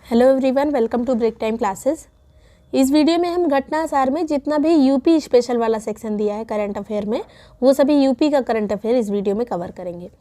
Hello everyone, welcome to break time classes. इस video में हम घटना सार में जितना भी यूपी स्पेशल वाला सेक्शन दिया है करंट अफेयर में, वो सभी यूपी का करंट अफेयर इस वीडियो में कवर करेंगे।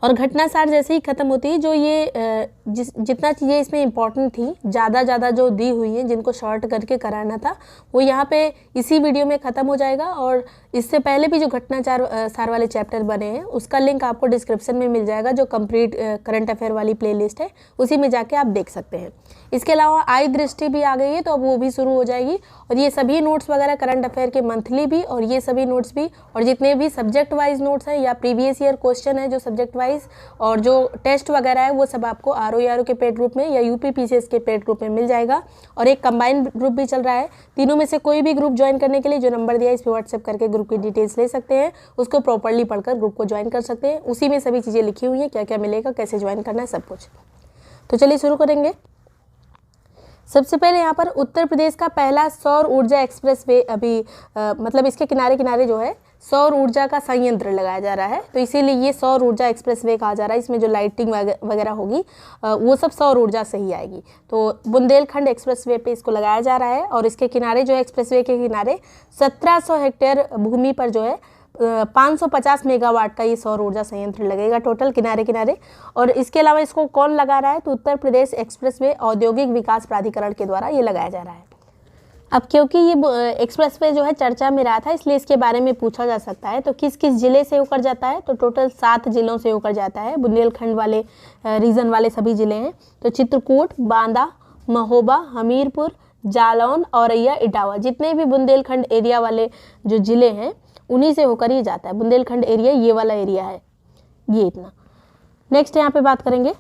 और घटना सार जैसे ही ख़त्म होती है, जो ये जितना चीज़ें इसमें इंपॉर्टेंट थी, ज़्यादा जो दी हुई हैं, जिनको शॉर्ट करके कराना था, वो यहाँ पे इसी वीडियो में ख़त्म हो जाएगा। और इससे पहले भी जो घटना सार वाले चैप्टर बने हैं, उसका लिंक आपको डिस्क्रिप्शन में मिल जाएगा। जो कंप्लीट करंट अफेयर वाली प्लेलिस्ट है, उसी में जाके आप देख सकते हैं। इसके अलावा आई दृष्टि भी आ गई है, तो अब वो भी शुरू हो जाएगी। और ये सभी नोट्स वगैरह करंट अफेयर के मंथली भी, और ये सभी नोट्स भी, और जितने भी सब्जेक्ट वाइज नोट्स हैं या प्रीवियस ईयर क्वेश्चन है जो सब्जेक्ट वाइज, और जो टेस्ट वगैरह है, वो सब आपको आरओ के पेड ग्रुप में या यूपी पीसीएस के पेड ग्रुप में मिल जाएगा। और एक कंबाइंड ग्रुप भी चल रहा है। तीनों में से कोई भी ग्रुप ज्वाइन करने के लिए जो नंबर दिया है, इस पर व्हाट्सएप करके ग्रुप की डिटेल्स ले सकते हैं, उसको प्रॉपर्ली पढ़कर ग्रुप को ज्वाइन कर सकते हैं। उसी में सभी चीज़ें लिखी हुई हैं, क्या क्या मिलेगा, कैसे ज्वाइन करना है, सब कुछ। तो चलिए शुरू करेंगे। सबसे पहले यहाँ पर उत्तर प्रदेश का पहला सौर ऊर्जा एक्सप्रेस वे अभी मतलब इसके किनारे किनारे जो है सौर ऊर्जा का संयंत्र लगाया जा रहा है, तो इसीलिए ये सौर ऊर्जा एक्सप्रेस वे कहा जा रहा है। इसमें जो लाइटिंग वगैरह होगी वो सब सौर ऊर्जा से ही आएगी। तो बुंदेलखंड एक्सप्रेस वे पे इसको लगाया जा रहा है। और इसके किनारे जो है, एक्सप्रेस वे के किनारे 1700 हेक्टेयर भूमि पर जो है 550 मेगावाट का ये सौर ऊर्जा संयंत्र लगेगा टोटल किनारे किनारे। और इसके अलावा इसको कौन लगा रहा है, तो उत्तर प्रदेश एक्सप्रेसवे औद्योगिक विकास प्राधिकरण के द्वारा ये लगाया जा रहा है। अब क्योंकि ये एक्सप्रेसवे जो है चर्चा में रहा था, इसलिए इसके बारे में पूछा जा सकता है। तो किस किस जिले से होकर जाता है, तो टोटल 7 जिलों से होकर जाता है। बुंदेलखंड वाले रीजन वाले सभी जिले हैं, तो चित्रकूट, बांदा, महोबा, हमीरपुर, जालौन, औरैया, इटावा, जितने भी बुंदेलखंड एरिया वाले जो जिले हैं, उन्हीं से होकर ही जाता है। बुंदेलखंड एरिया ये वाला एरिया है, ये इतना। नेक्स्ट यहाँ पे बात करेंगे,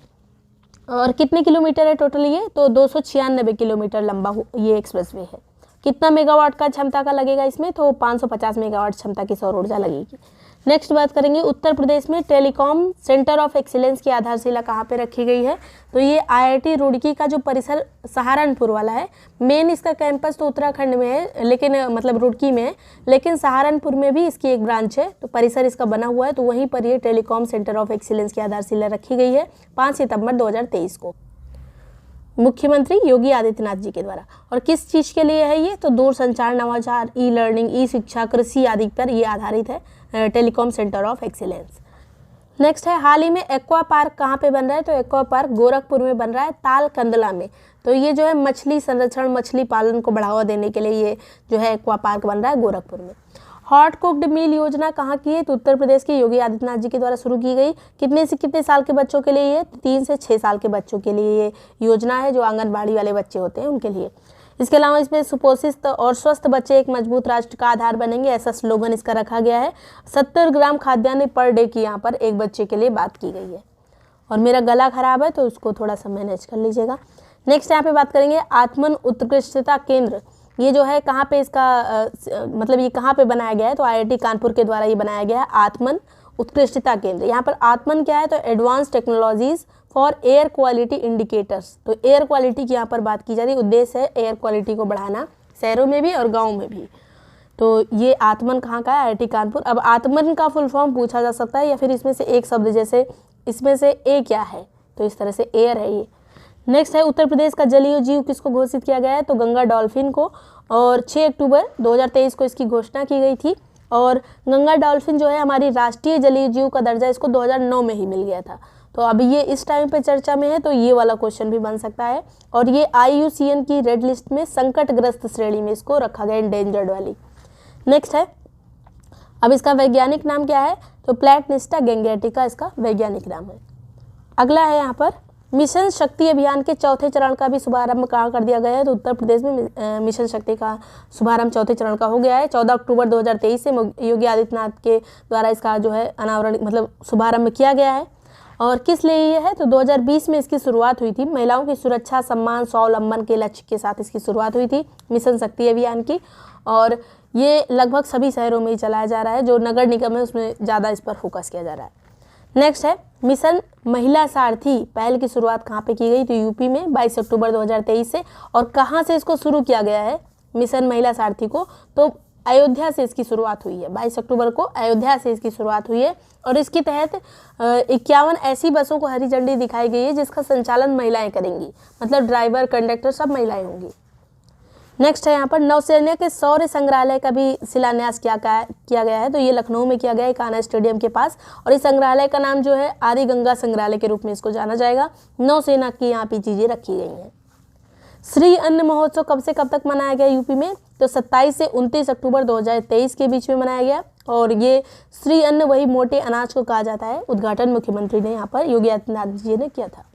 और कितने किलोमीटर है टोटल ये, तो 296 किलोमीटर लंबा ये एक्सप्रेसवे है। कितना मेगावाट का क्षमता का लगेगा इसमें, तो 550 मेगावाट क्षमता की सौर ऊर्जा लगेगी। नेक्स्ट बात करेंगे, उत्तर प्रदेश में टेलीकॉम सेंटर ऑफ एक्सीलेंस की आधारशिला कहाँ पे रखी गई है, तो ये आईआईटी रुड़की का जो परिसर सहारनपुर वाला है। मेन इसका कैंपस तो उत्तराखंड में है, लेकिन मतलब रुड़की में है, लेकिन सहारनपुर में भी इसकी एक ब्रांच है, तो परिसर इसका बना हुआ है। तो वहीं पर ये टेलीकॉम सेंटर ऑफ एक्सीलेंस की आधारशिला रखी गई है 5 सितंबर 2023 को, मुख्यमंत्री योगी आदित्यनाथ जी के द्वारा। और किस चीज़ के लिए है ये, तो दूरसंचार, नवाचार, ई लर्निंग, ई शिक्षा, कृषि आदि पर ये आधारित है telecom centre of excellence. Next है, हाल ही में एक्वा पार्क कहाँ पे बन रहा है, तो एक्वा पार्क गोरखपुर में बन रहा है, ताल कंदला में। तो ये जो है मछली संरक्षण, मछली पालन को बढ़ावा देने के लिए ये जो है एक्वा पार्क बन रहा है गोरखपुर में। हॉट कुक्ड मील योजना कहाँ की है, तो उत्तर प्रदेश के योगी आदित्यनाथ जी के द्वारा शुरू की गई। कितने से कितने साल के बच्चों के लिए ये, 3 से 6 साल के बच्चों के लिए ये योजना है, जो आंगनबाड़ी वाले बच्चे होते हैं उनके लिए। इसके अलावा इसमें सुपोषित और स्वस्थ बच्चे एक मजबूत राष्ट्र का आधार बनेंगे, ऐसा स्लोगन इसका रखा गया है। 70 ग्राम खाद्यान्न पर डे की यहाँ पर एक बच्चे के लिए बात की गई है। और मेरा गला खराब है, तो उसको थोड़ा सा मैनेज कर लीजिएगा। नेक्स्ट यहाँ पे बात करेंगे, आत्मन उत्कृष्टता केंद्र। ये जो है कहाँ पे इसका मतलब ये कहाँ पे बनाया गया है, तो आईआईटी कानपुर के द्वारा ये बनाया गया है आत्मन उत्कृष्टता केंद्र। यहाँ पर आत्मन क्या है, तो advance technologies for air quality indicators. तो एयर क्वालिटी की यहाँ पर बात की जा रही है। उद्देश्य है एयर क्वालिटी को बढ़ाना, शहरों में भी और गाँव में भी। तो ये आत्मन कहाँ का है, आईआईटी कानपुर। अब आत्मन का फुल फॉर्म पूछा जा सकता है, या फिर इसमें से एक शब्द, जैसे इसमें से ए क्या है, तो इस तरह से एयर है ये। नेक्स्ट है, उत्तर प्रदेश का जलीय जीव किसको घोषित किया गया है, तो गंगा डॉल्फिन को। और 6 अक्टूबर 2023 को इसकी घोषणा की गई थी। और गंगा डॉल्फिन जो है हमारी राष्ट्रीय जलीय जीव का दर्जा इसको 2009 में ही मिल गया था। तो अभी ये इस टाइम पे चर्चा में है, तो ये वाला क्वेश्चन भी बन सकता है। और ये IUCN की रेड लिस्ट में संकटग्रस्त श्रेणी में इसको रखा गया, इंडेंजर्ड वाली। नेक्स्ट है, अब इसका वैज्ञानिक नाम क्या है, तो प्लैटनिस्टा गैंगेटिका इसका वैज्ञानिक नाम है। अगला है यहाँ पर, मिशन शक्ति अभियान के चौथे चरण का भी शुभारंभ कहाँ कर दिया गया है, तो उत्तर प्रदेश में मिशन शक्ति का शुभारंभ चौथे चरण का हो गया है। 14 अक्टूबर 2023 से योगी आदित्यनाथ के द्वारा इसका जो है अनावरण मतलब शुभारंभ किया गया है। और किस लिए ये है, तो 2020 में इसकी शुरुआत हुई थी। महिलाओं की सुरक्षा, सम्मान, स्वावलंबन के लक्ष्य के साथ इसकी शुरुआत हुई थी मिशन शक्ति अभियान की। और ये लगभग सभी शहरों में ही चलाया जा रहा है, जो नगर निगम है उसमें ज़्यादा इस पर फोकस किया जा रहा है। नेक्स्ट है, मिशन महिला सारथी पहल की शुरुआत कहाँ पे की गई, तो यूपी में 22 अक्टूबर 2023 से। और कहाँ से इसको शुरू किया गया है मिशन महिला सारथी को, तो अयोध्या से इसकी शुरुआत हुई है। 22 अक्टूबर को अयोध्या से इसकी शुरुआत हुई है और इसके तहत 51 ऐसी बसों को हरी झंडी दिखाई गई है जिसका संचालन महिलाएं करेंगी, मतलब ड्राइवर, कंडक्टर सब महिलाएं होंगी। नेक्स्ट है यहाँ पर नौसेना के शौर्य संग्रहालय का भी शिलान्यास किया गया है। तो ये लखनऊ में किया गया है, कान्हा स्टेडियम के पास, और इस संग्रहालय का नाम जो है आर्य गंगा संग्रहालय के रूप में इसको जाना जाएगा। नौसेना की यहाँ पे चीज़ें रखी गई हैं। श्री अन्न महोत्सव कब से कब तक मनाया गया यूपी में? तो 27 से 29 अक्टूबर 2023 के बीच में मनाया गया, और ये श्री अन्न वही मोटे अनाज को कहा जाता है। उद्घाटन मुख्यमंत्री ने यहाँ पर योगी आदित्यनाथ जी ने किया था।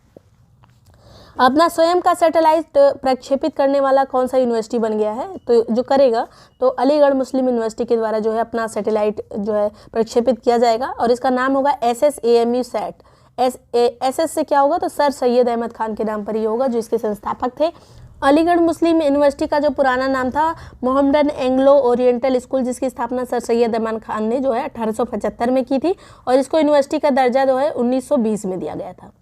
अपना स्वयं का सैटेलाइट प्रक्षेपित करने वाला कौन सा यूनिवर्सिटी बन गया है? तो जो करेगा तो अलीगढ़ मुस्लिम यूनिवर्सिटी के द्वारा जो है अपना सैटेलाइट जो है प्रक्षेपित किया जाएगा, और इसका नाम होगा SSAMU सैट। SS से क्या होगा? तो सर सैयद अहमद खान के नाम पर ही होगा, जो इसके संस्थापक थे। अलीगढ़ मुस्लिम यूनिवर्सिटी का जो पुराना नाम था मोहम्मदन एंग्लो ओरिएंटल स्कूल, जिसकी स्थापना सर सैयद अहमद खान ने जो है 1875 में की थी, और इसको यूनिवर्सिटी का दर्जा जो है 1920 में दिया गया था।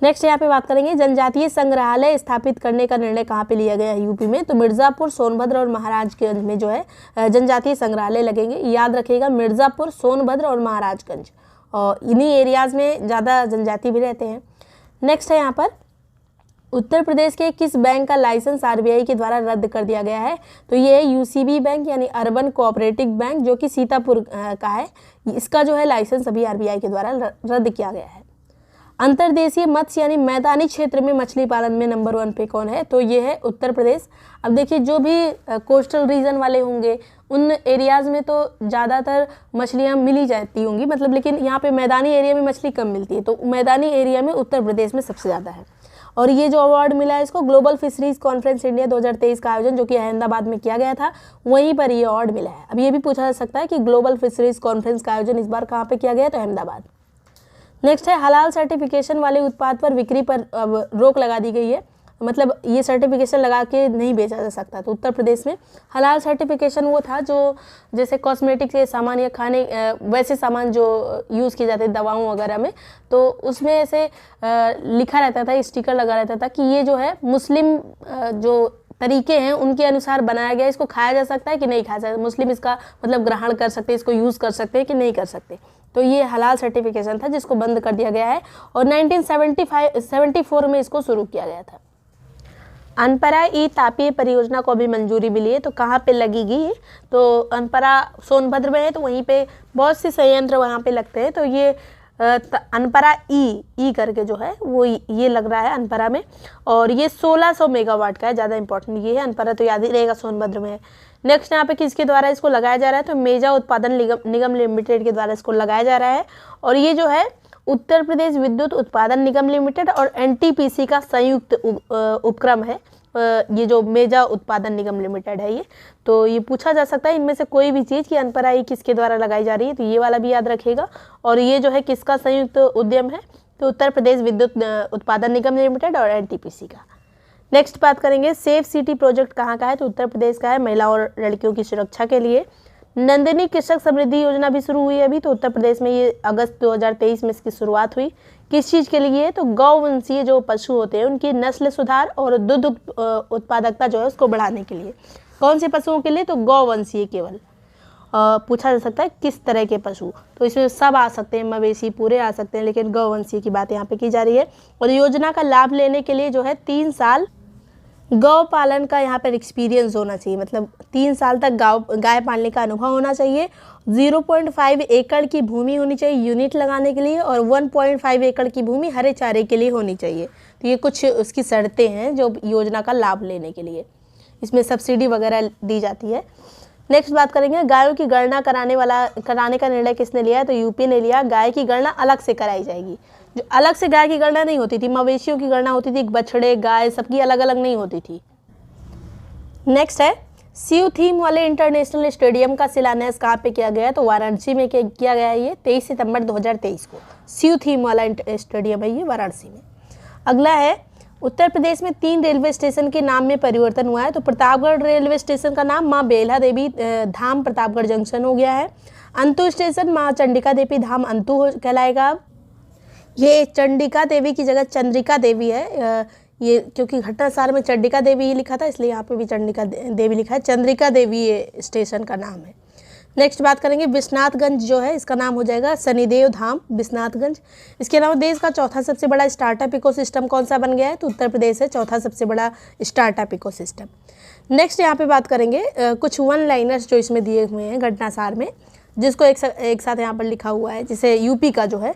नेक्स्ट यहाँ पे बात करेंगे जनजातीय संग्रहालय स्थापित करने का निर्णय कहाँ पे लिया गया है यूपी में? तो मिर्ज़ापुर, सोनभद्र और महाराजगंज में जो है जनजातीय संग्रहालय लगेंगे। याद रखिएगा, मिर्ज़ापुर, सोनभद्र और महाराजगंज, और इन्हीं एरियाज़ में ज़्यादा जनजाति भी रहते हैं। नेक्स्ट है यहाँ पर उत्तर प्रदेश के किस बैंक का लाइसेंस RBI के द्वारा रद्द कर दिया गया है? तो ये है UCB बैंक, यानी अर्बन कोऑपरेटिव बैंक, जो कि सीतापुर का है। इसका जो है लाइसेंस अभी RBI के द्वारा रद्द किया गया है। अंतर्देशीय मत्स्य यानी मैदानी क्षेत्र में मछली पालन में नंबर 1 पे कौन है? तो ये है उत्तर प्रदेश। अब देखिए, जो भी कोस्टल रीजन वाले होंगे उन एरियाज़ में तो ज़्यादातर मछलियाँ मिली जाती होंगी, मतलब, लेकिन यहाँ पे मैदानी एरिया में मछली कम मिलती है, तो मैदानी एरिया में उत्तर प्रदेश में सबसे ज़्यादा है। और ये जो अवार्ड मिला है इसको ग्लोबल फिशरीज कॉन्फ्रेंस इंडिया 2023 का आयोजन जो कि अहमदाबाद में किया गया था, वहीं पर ये अवार्ड मिला है। अब ये भी पूछा जा सकता है कि ग्लोबल फिशरीज कॉन्फ्रेंस का आयोजन इस बार कहाँ पे किया गया? तो अहमदाबाद। नेक्स्ट है हलाल सर्टिफिकेशन वाले उत्पाद पर बिक्री पर अब रोक लगा दी गई है, मतलब ये सर्टिफिकेशन लगा के नहीं बेचा जा सकता। तो उत्तर प्रदेश में हलाल सर्टिफिकेशन वो था जो जैसे कॉस्मेटिक के सामान या खाने वैसे सामान जो यूज़ किए जाते दवाओं वगैरह में, तो उसमें ऐसे लिखा रहता था, स्टिकर लगा रहता था कि ये जो है मुस्लिम जो तरीके हैं उनके अनुसार बनाया गया, इसको खाया जा सकता है कि नहीं खाया जा सकता, मुस्लिम इसका मतलब ग्रहण कर सकते हैं, इसको यूज़ कर सकते हैं कि नहीं कर सकते। तो ये हलाल सर्टिफिकेशन था जिसको बंद कर दिया गया है, और 1974 में इसको शुरू किया गया था। अनपरा ई तापीय परियोजना को अभी मंजूरी मिली है, तो कहाँ पे लगेगी ये? तो अनपरा सोनभद्र में है, तो वहीं पे बहुत से संयंत्र वहाँ पे लगते हैं। तो ये अनपरा ई करके जो है वो ये लग रहा है अनपरा में, और ये 1600 मेगावाट का है। ज़्यादा इंपॉर्टेंट ये है, अनपरा तो याद ही रहेगा, सोनभद्र में है। नेक्स्ट यहाँ पे किसके द्वारा इसको लगाया जा रहा है? तो मेजा उत्पादन निगम लिमिटेड के द्वारा इसको लगाया जा रहा है, और ये जो है उत्तर प्रदेश विद्युत उत्पादन निगम लिमिटेड और NTPC का संयुक्त उपक्रम है। ये जो मेजा उत्पादन निगम लिमिटेड है ये, तो ये पूछा जा सकता है इनमें से कोई भी चीज़ कि अनपरा ई किसके द्वारा लगाई जा रही है, तो ये वाला भी याद रखिएगा। और ये जो है किसका संयुक्त उद्यम है? तो उत्तर प्रदेश विद्युत उत्पादन निगम लिमिटेड और NTPC का। नेक्स्ट बात करेंगे सेफ सिटी प्रोजेक्ट कहाँ का है? तो उत्तर प्रदेश का है, महिला और लड़कियों की सुरक्षा के लिए। नंदिनी कृषक समृद्धि योजना भी शुरू हुई है अभी, तो उत्तर प्रदेश में ये अगस्त 2023 में इसकी शुरुआत हुई। किस चीज़ के लिए? तो गौवंशीय जो पशु होते हैं उनकी नस्ल सुधार और दूध उत्पादकता जो है उसको बढ़ाने के लिए। कौन से पशुओं के लिए? तो गौवंशीय केवल। पूछा जा सकता है किस तरह के पशु, तो इसमें सब आ सकते हैं, मवेशी पूरे आ सकते हैं, लेकिन गौवंशीय की बात यहाँ पे की जा रही है। और योजना का लाभ लेने के लिए जो है 3 साल गौ पालन का यहाँ पर एक्सपीरियंस होना चाहिए, मतलब 3 साल तक गाय पालने का अनुभव होना चाहिए। 0.5 एकड़ की भूमि होनी चाहिए यूनिट लगाने के लिए, और 1.5 एकड़ की भूमि हरे चारे के लिए होनी चाहिए। तो ये कुछ उसकी शर्तें हैं जो योजना का लाभ लेने के लिए, इसमें सब्सिडी वगैरह दी जाती है। नेक्स्ट बात करेंगे गायों की गणना कराने का निर्णय किसने लिया है? तो यूपी ने लिया। गाय की गणना अलग से कराई जाएगी, जो अलग से गाय की गणना नहीं होती थी, मवेशियों की गणना होती थी, बछड़े गाय सबकी अलग अलग नहीं होती थी। नेक्स्ट है सीयू थीम वाले इंटरनेशनल स्टेडियम का शिलान्यास कहाँ पे किया गया है? तो वाराणसी में किया गया है, ये 23 सितंबर 2023 को। सीयू थीम वाला स्टेडियम है ये वाराणसी में। अगला है उत्तर प्रदेश में 3 रेलवे स्टेशन के नाम में परिवर्तन हुआ है। तो प्रतापगढ़ रेलवे स्टेशन का नाम माँ बेल्हा देवी धाम प्रतापगढ़ जंक्शन हो गया है। अंतु स्टेशन माँ चंडिका देवी धाम अंतु कहलाएगा। ये चंडिका देवी की जगह चंद्रिका देवी है, ये क्योंकि घटना सार में चंडिका देवी ही लिखा था इसलिए यहाँ पे भी चंडिका देवी लिखा है, चंद्रिका देवी ये स्टेशन का नाम है। नेक्स्ट बात करेंगे विश्वनाथगंज जो है इसका नाम हो जाएगा शनिदेव धाम विश्वनाथगंज। इसके अलावा देश का चौथा सबसे बड़ा स्टार्टअप इकोसिस्टम कौन सा बन गया है, तो उत्तर प्रदेश है चौथा सबसे बड़ा स्टार्टअप इकोसिस्टम। नेक्स्ट यहाँ पे बात करेंगे कुछ वन लाइनर्स जो इसमें दिए हुए हैं घटनासार में, जिसको एक साथ यहाँ पर लिखा हुआ है, जिसे यूपी का जो है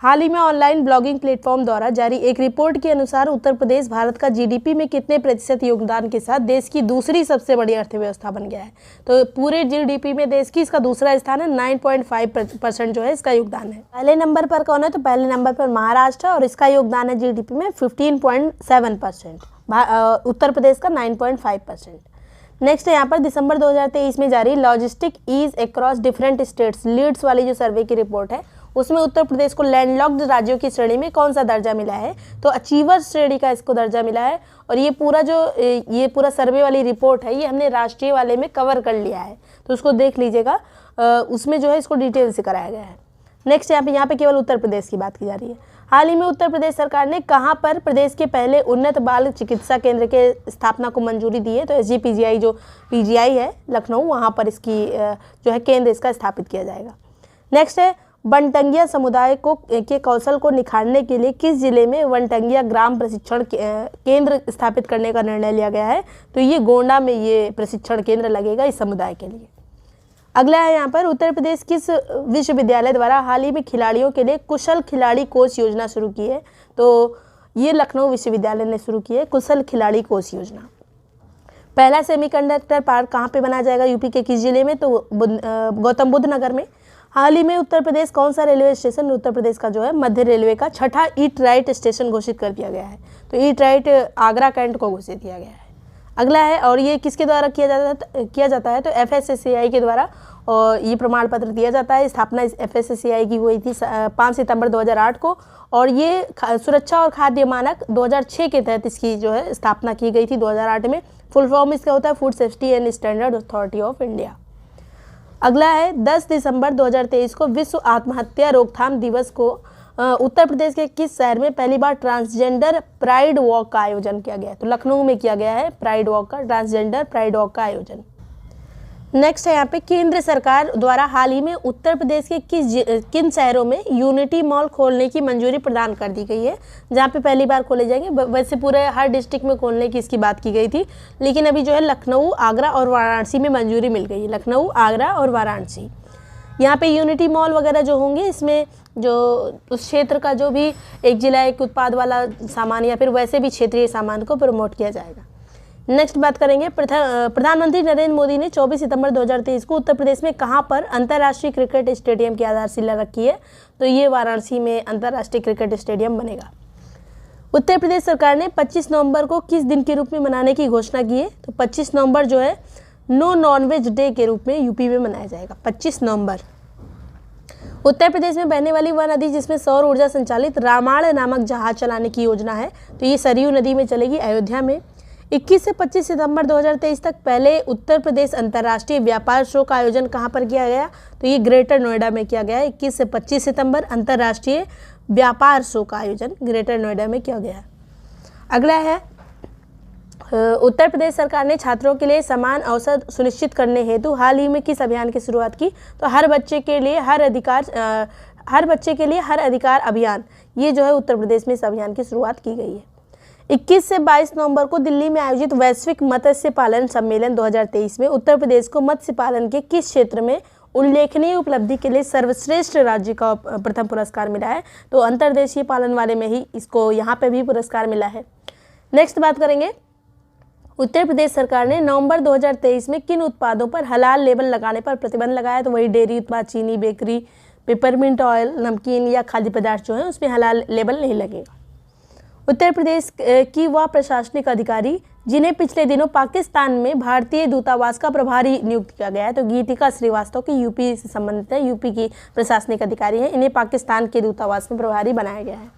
हाल ही में ऑनलाइन ब्लॉगिंग प्लेटफॉर्म द्वारा जारी एक रिपोर्ट के अनुसार उत्तर प्रदेश भारत का जीडीपी में कितने प्रतिशत योगदान के साथ देश की दूसरी सबसे बड़ी अर्थव्यवस्था बन गया है। तो पूरे जीडीपी में देश की इसका दूसरा स्थान है, 9.5% जो है इसका योगदान है। पहले नंबर पर कौन है, तो पहले नंबर पर महाराष्ट्र और इसका योगदान है जीडीपी में 15.7%, उत्तर प्रदेश का 9.5%। नेक्स्ट है यहाँ पर दिसंबर 2023 में जारी logistic ease across different states LEADS वाली जो सर्वे की रिपोर्ट है उसमें उत्तर प्रदेश को लैंडलॉक्ड राज्यों की श्रेणी में कौन सा दर्जा मिला है, तो अचीवर श्रेणी का इसको दर्जा मिला है। और ये पूरा सर्वे वाली रिपोर्ट है ये हमने राष्ट्रीय वाले में कवर कर लिया है, तो उसको देख लीजिएगा, उसमें जो है इसको डिटेल से कराया गया है। नेक्स्ट यहाँ पे केवल उत्तर प्रदेश की बात की जा रही है। हाल ही में उत्तर प्रदेश सरकार ने कहाँ पर प्रदेश के पहले उन्नत बाल चिकित्सा केंद्र के स्थापना को मंजूरी दी है, तो SGPGI जो PGI है लखनऊ, वहाँ पर इसकी जो है केंद्र इसका स्थापित किया जाएगा। नेक्स्ट है वनटंगिया समुदाय के कौशल को निखारने के लिए किस जिले में वनटंगिया ग्राम प्रशिक्षण केंद्र स्थापित करने का निर्णय लिया गया है, तो ये गोंडा में ये प्रशिक्षण केंद्र लगेगा इस समुदाय के लिए। अगला है यहाँ पर उत्तर प्रदेश किस विश्वविद्यालय द्वारा हाल ही में खिलाड़ियों के लिए कुशल खिलाड़ी कोच योजना शुरू की है, तो ये लखनऊ विश्वविद्यालय ने शुरू की है कुशल खिलाड़ी कोच योजना। पहला सेमीकंडक्टर पार्क कहाँ पे बनाया जाएगा, यूपी के किस जिले में, तो गौतम बुद्ध नगर में। हाल ही में उत्तर प्रदेश कौन सा रेलवे स्टेशन उत्तर प्रदेश का जो है मध्य रेलवे का छठा ईट राइट स्टेशन घोषित कर दिया गया है, तो ईट राइट आगरा कैंट को घोषित किया गया है। अगला है और ये किसके द्वारा किया जाता है, तो FSSAI के द्वारा, और ये प्रमाण पत्र दिया जाता है। स्थापना FSSAI की हुई थी 5 सितंबर 2008 को, और ये सुरक्षा और खाद्य मानक 2006 के तहत इसकी जो है स्थापना की गई थी 2008 में। फुल फॉर्म इसका होता है food safety and standard authority of India. अगला है 10 दिसंबर 2023 को विश्व आत्महत्या रोकथाम दिवस को उत्तर प्रदेश के किस शहर में पहली बार ट्रांसजेंडर प्राइड वॉक का आयोजन किया गया है, तो लखनऊ में किया गया है प्राइड वॉक का, ट्रांसजेंडर प्राइड वॉक का आयोजन। नेक्स्ट है यहाँ पे केंद्र सरकार द्वारा हाल ही में उत्तर प्रदेश के किन शहरों में यूनिटी मॉल खोलने की मंजूरी प्रदान कर दी गई है, जहाँ पे पहली बार खोले जाएंगे। वैसे पूरे हर डिस्ट्रिक्ट में खोलने की इसकी बात की गई थी, लेकिन अभी जो है लखनऊ, आगरा और वाराणसी में मंजूरी मिल गई है, लखनऊ, आगरा और वाराणसी। यहाँ पे यूनिटी मॉल वगैरह जो होंगे इसमें जो उस क्षेत्र का जो भी एक जिला एक उत्पाद वाला सामान या फिर वैसे भी क्षेत्रीय सामान को प्रमोट किया जाएगा। नेक्स्ट बात करेंगे प्रधानमंत्री नरेंद्र मोदी ने 24 सितंबर 2023 को उत्तर प्रदेश में कहां पर अंतर्राष्ट्रीय क्रिकेट स्टेडियम की आधारशिला रखी है, तो ये वाराणसी में अंतर्राष्ट्रीय क्रिकेट स्टेडियम बनेगा। उत्तर प्रदेश सरकार ने 25 नवंबर को किस दिन के रूप में मनाने की घोषणा की है, तो 25 नवंबर जो है नो नॉनवेज डे के रूप में यूपी में मनाया जाएगा 25 नवंबर। उत्तर प्रदेश में बहने वाली वह नदी जिसमें सौर ऊर्जा संचालित रामायण नामक जहाज चलाने की योजना है, तो ये सरयू नदी में चलेगी, अयोध्या में। 21 से 25 सितंबर 2023 तक पहले उत्तर प्रदेश अंतर्राष्ट्रीय व्यापार शो का आयोजन कहां पर किया गया, तो ये ग्रेटर नोएडा में किया गया है। 21 से 25 सितंबर अंतर्राष्ट्रीय व्यापार शो का आयोजन ग्रेटर नोएडा में किया गया है। अगला है उत्तर प्रदेश सरकार ने छात्रों के लिए समान अवसर सुनिश्चित करने हेतु हाल ही में किस अभियान की शुरुआत की, तो हर बच्चे के लिए हर अधिकार अभियान, ये जो है उत्तर प्रदेश में इस अभियान की शुरुआत की गई है। 21 से 22 नवंबर को दिल्ली में आयोजित वैश्विक मत्स्य पालन सम्मेलन 2023 में उत्तर प्रदेश को मत्स्य पालन के किस क्षेत्र में उल्लेखनीय उपलब्धि के लिए सर्वश्रेष्ठ राज्य का प्रथम पुरस्कार मिला है, तो अंतर्देशीय पालन वाले में ही इसको यहाँ पे भी पुरस्कार मिला है। नेक्स्ट बात करेंगे उत्तर प्रदेश सरकार ने नवंबर 2023 में किन उत्पादों पर हलाल लेबल लगाने पर प्रतिबंध लगाया, तो वही डेयरी उत्पाद, चीनी, बेकरी, पेपरमिंट ऑयल, नमकीन या खाद्य पदार्थ जो है उसमें हलाल लेबल नहीं लगेगा। उत्तर प्रदेश की वह प्रशासनिक अधिकारी जिन्हें पिछले दिनों पाकिस्तान में भारतीय दूतावास का प्रभारी नियुक्त किया गया है, तो गीतिका श्रीवास्तव की यूपी से संबंधित है, यूपी की प्रशासनिक अधिकारी हैं, इन्हें पाकिस्तान के दूतावास में प्रभारी बनाया गया है।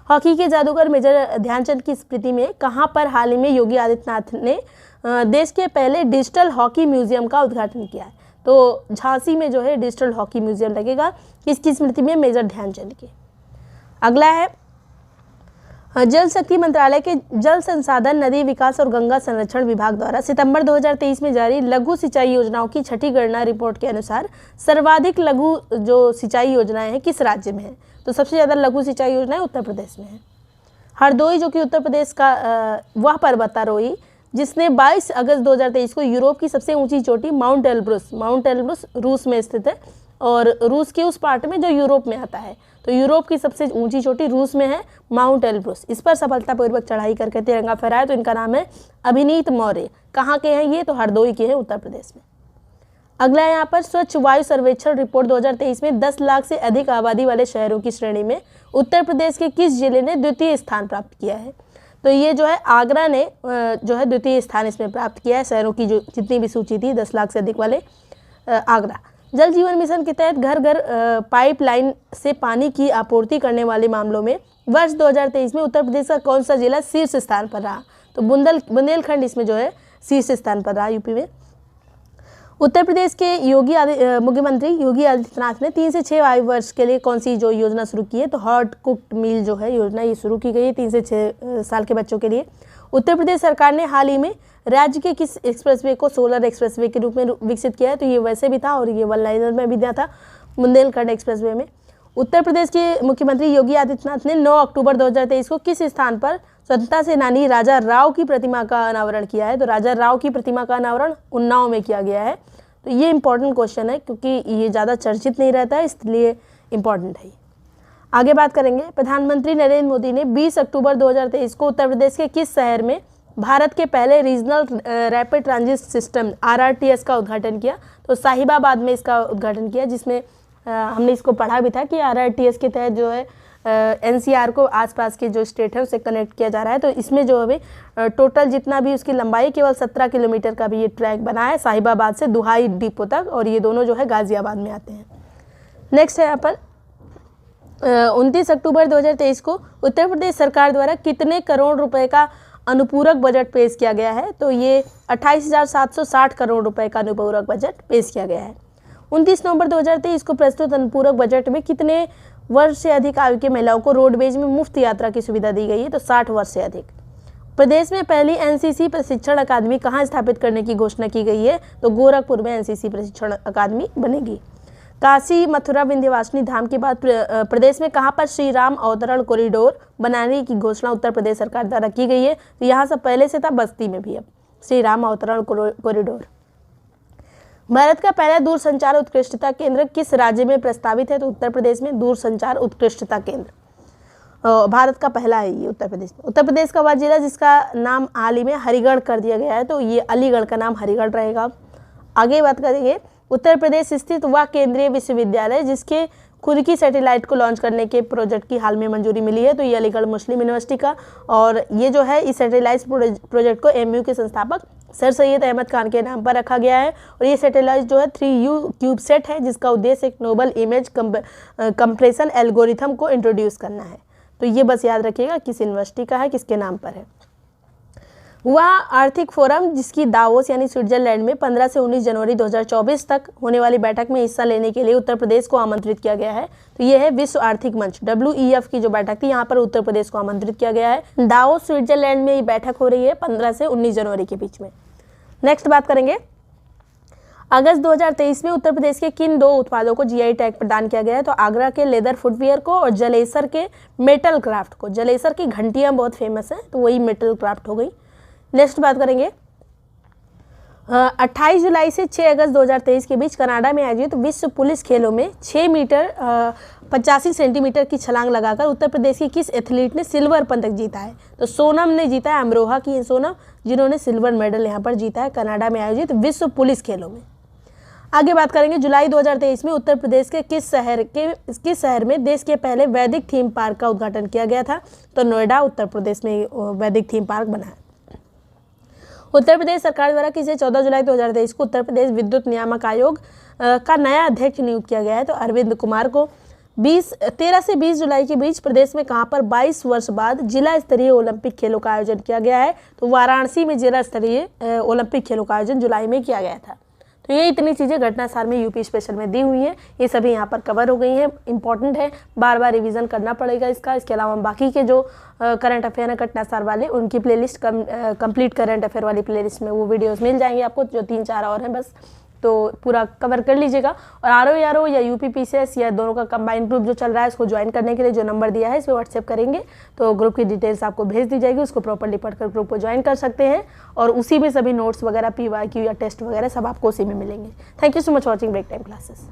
हॉकी के जादूगर मेजर ध्यानचंद की स्मृति में कहां पर हाल ही में योगी आदित्यनाथ ने देश के पहले डिजिटल हॉकी म्यूजियम का उद्घाटन किया है, तो झांसी में जो है डिजिटल हॉकी म्यूजियम लगेगा, किसकी स्मृति में, मेजर ध्यानचंद की। अगला है जल शक्ति मंत्रालय के जल संसाधन, नदी विकास और गंगा संरक्षण विभाग द्वारा सितंबर 2023 में जारी लघु सिंचाई योजनाओं की छठी गणना रिपोर्ट के अनुसार सर्वाधिक लघु जो सिंचाई योजनाएं हैं किस राज्य में है? तो सबसे ज़्यादा लघु सिंचाई योजनाएं उत्तर प्रदेश में है। हरदोई जो कि उत्तर प्रदेश का वह पर्वतारोही जिसने 22 अगस्त 2023 को यूरोप की सबसे ऊंची चोटी माउंट एल्ब्रुस रूस में स्थित है, और रूस के उस पार्ट में जो यूरोप में आता है, तो यूरोप की सबसे ऊंची चोटी रूस में है माउंट एल्ब्रुस। इस पर सफलतापूर्वक चढ़ाई करके तिरंगा फहराया, तो इनका नाम है अभिनीत मौर्य। कहाँ के हैं ये? तो हरदोई के हैं, उत्तर प्रदेश में। अगला यहाँ पर स्वच्छ वायु सर्वेक्षण रिपोर्ट 2023 में 10 लाख से अधिक आबादी वाले शहरों की श्रेणी में उत्तर प्रदेश के किस जिले ने द्वितीय स्थान प्राप्त किया है? तो ये जो है आगरा ने जो है द्वितीय स्थान इसमें प्राप्त किया है। शहरों की जो जितनी भी सूची थी 10 लाख से अधिक वाले आगरा। जल जीवन मिशन के तहत घर घर पाइपलाइन से पानी की आपूर्ति करने वाले मामलों में वर्ष 2023 में उत्तर प्रदेश का कौन सा जिला शीर्ष स्थान पर रहा? तो बुंदेलखंड इसमें जो है शीर्ष स्थान पर रहा यूपी में। उत्तर प्रदेश के मुख्यमंत्री योगी आदित्यनाथ ने 3 से 6 आयु वर्ष के लिए कौन सी जो योजना शुरू की है? तो हॉट कुक्ड मील जो है योजना ये शुरू की गई है 3 से 6 साल के बच्चों के लिए। उत्तर प्रदेश सरकार ने हाल ही में राज्य के किस एक्सप्रेसवे को सोलर एक्सप्रेसवे के रूप में विकसित किया है? तो ये वैसे भी था और ये वन लाइनर में भी दिया था, बुंदेलखंड एक्सप्रेसवे में। उत्तर प्रदेश के मुख्यमंत्री योगी आदित्यनाथ ने 9 अक्टूबर 2023 को किस स्थान पर स्वतंत्रता सेनानी राजा राव की प्रतिमा का अनावरण किया है? तो राजा राव की प्रतिमा का अनावरण उन्नाव में किया गया है। तो ये इंपॉर्टेंट क्वेश्चन है क्योंकि ये ज़्यादा चर्चित नहीं रहता है, इसलिए इम्पॉर्टेंट है। आगे बात करेंगे। प्रधानमंत्री नरेंद्र मोदी ने 20 अक्टूबर 2023 को उत्तर प्रदेश के किस शहर में भारत के पहले regional rapid transit system RRTS का उद्घाटन किया? तो साहिबाबाद में इसका उद्घाटन किया, जिसमें हमने इसको पढ़ा भी था कि RRTS के तहत जो है NCR को आसपास के जो स्टेट है उससे कनेक्ट किया जा रहा है। तो इसमें जो अभी टोटल जितना भी उसकी लंबाई केवल 17 किलोमीटर का भी ये ट्रैक बना है साहिबाबाद से दुहाई डिपो तक, और ये दोनों जो है गाजियाबाद में आते हैं। नेक्स्ट है यहाँ पर 29 अक्टूबर 2023 को उत्तर प्रदेश सरकार द्वारा कितने करोड़ रुपए का अनुपूरक बजट पेश किया गया है? तो ये 28,760 करोड़ रुपए का अनुपूरक बजट पेश किया गया है। 29 नवंबर 2023 को प्रस्तुत अनुपूरक बजट में कितने वर्ष से अधिक आयु के महिलाओं को रोडवेज में मुफ्त यात्रा की सुविधा दी गई है? तो 60 वर्ष से अधिक। प्रदेश में पहली NCC प्रशिक्षण अकादमी कहाँ स्थापित करने की घोषणा की गई है? तो गोरखपुर में NCC प्रशिक्षण अकादमी बनेगी। काशी, मथुरा, विंध्यवासिनी धाम के बाद प्रदेश में कहाँ पर श्री राम अवतरण कॉरिडोर बनाने की घोषणा उत्तर प्रदेश सरकार द्वारा की गई है? तो यहाँ से पहले से था, बस्ती में भी अब श्री राम अवतरण कॉरिडोर। भारत का पहला दूरसंचार उत्कृष्टता केंद्र किस राज्य में प्रस्तावित है? तो उत्तर प्रदेश में दूरसंचार उत्कृष्टता केंद्र भारत का पहला है ये उत्तर प्रदेश में। उत्तर प्रदेश का वह जिला जिसका नाम हाल ही में हरिगढ़ कर दिया गया है, तो ये अलीगढ़ का नाम हरिगढ़ रहेगा। आगे बात करेंगे। उत्तर प्रदेश स्थित वह केंद्रीय विश्वविद्यालय जिसके खुद की सैटेलाइट को लॉन्च करने के प्रोजेक्ट की हाल में मंजूरी मिली है, तो ये अलीगढ़ मुस्लिम यूनिवर्सिटी का, और ये जो है इस सैटेलाइट प्रोजेक्ट को MU के संस्थापक सर सैयद अहमद खान के नाम पर रखा गया है। और ये सैटेलाइट जो है 3U क्यूबसेट है, जिसका उद्देश्य एक नोबल इमेज कंप्रेशन एल्गोरिथम को इंट्रोड्यूस करना है। तो ये बस याद रखिएगा किस यूनिवर्सिटी का है, किसके नाम पर है। वह आर्थिक फोरम जिसकी दावोस यानी स्विट्जरलैंड में 15 से 19 जनवरी 2024 तक होने वाली बैठक में हिस्सा लेने के लिए उत्तर प्रदेश को आमंत्रित किया गया है। तो ये है विश्व आर्थिक मंच WEF की जो बैठक थी, यहाँ पर उत्तर प्रदेश को आमंत्रित किया गया है। दावोस स्विट्जरलैंड में ये बैठक हो रही है 15 से 19 जनवरी के बीच में। नेक्स्ट बात करेंगे। अगस्त 2023 में उत्तर प्रदेश के किन 2 उत्पादों को GI टैग प्रदान किया गया है? तो आगरा के लेदर फुटवियर को और जलेसर के मेटल क्राफ्ट को। जलेसर की घंटियाँ बहुत फेमस हैं, तो वही मेटल क्राफ्ट हो गई। नेक्स्ट बात करेंगे। 28 जुलाई से 6 अगस्त 2023 के बीच कनाडा में आयोजित विश्व पुलिस खेलों में 6 मीटर 85 सेंटीमीटर की छलांग लगाकर उत्तर प्रदेश के किस एथलीट ने सिल्वर पदक जीता है? तो सोनम ने जीता है, अमरोहा की सोनम, जिन्होंने सिल्वर मेडल यहाँ पर जीता है कनाडा में आयोजित विश्व पुलिस खेलों में। आगे बात करेंगे। जुलाई 2023 में उत्तर प्रदेश के किस शहर में देश के पहले वैदिक थीम पार्क का उद्घाटन किया गया था? तो नोएडा उत्तर प्रदेश में वैदिक थीम पार्क बना है। उत्तर प्रदेश सरकार द्वारा किसे 14 जुलाई 2023 को उत्तर प्रदेश विद्युत नियामक आयोग का नया अध्यक्ष नियुक्त किया गया है? तो अरविंद कुमार को। 13 से 20 जुलाई के बीच प्रदेश में कहाँ पर 22 वर्ष बाद जिला स्तरीय ओलंपिक खेलों का आयोजन किया गया है? तो वाराणसी में जिला स्तरीय ओलंपिक खेलों का आयोजन जुलाई में किया गया था। तो ये इतनी चीज़ें घटना सार में यूपी स्पेशल में दी हुई हैं, ये सभी यहाँ पर कवर हो गई हैं। इंपॉर्टेंट है, बार बार रिवीजन करना पड़ेगा इसका। इसके अलावा बाकी के जो करंट अफेयर है घटना सार वाले, उनकी प्लेलिस्ट कंप्लीट करंट अफेयर वाली प्लेलिस्ट में वो वीडियोस मिल जाएंगे आपको, जो 3-4 और हैं बस, तो पूरा कवर कर लीजिएगा। और RO या UP PCS या दोनों का कंबाइंड ग्रुप जो चल रहा है, इसको ज्वाइन करने के लिए जो नंबर दिया है इस पर व्हाट्सएप करेंगे तो ग्रुप की डिटेल्स आपको भेज दी जाएगी, उसको प्रॉपर्ली पढ़कर ग्रुप को ज्वाइन कर सकते हैं। और उसी में सभी नोट्स वगैरह, PYQ या टेस्ट वगैरह सब आपको उसी में मिलेंगे। Thank you so much watching break time classes.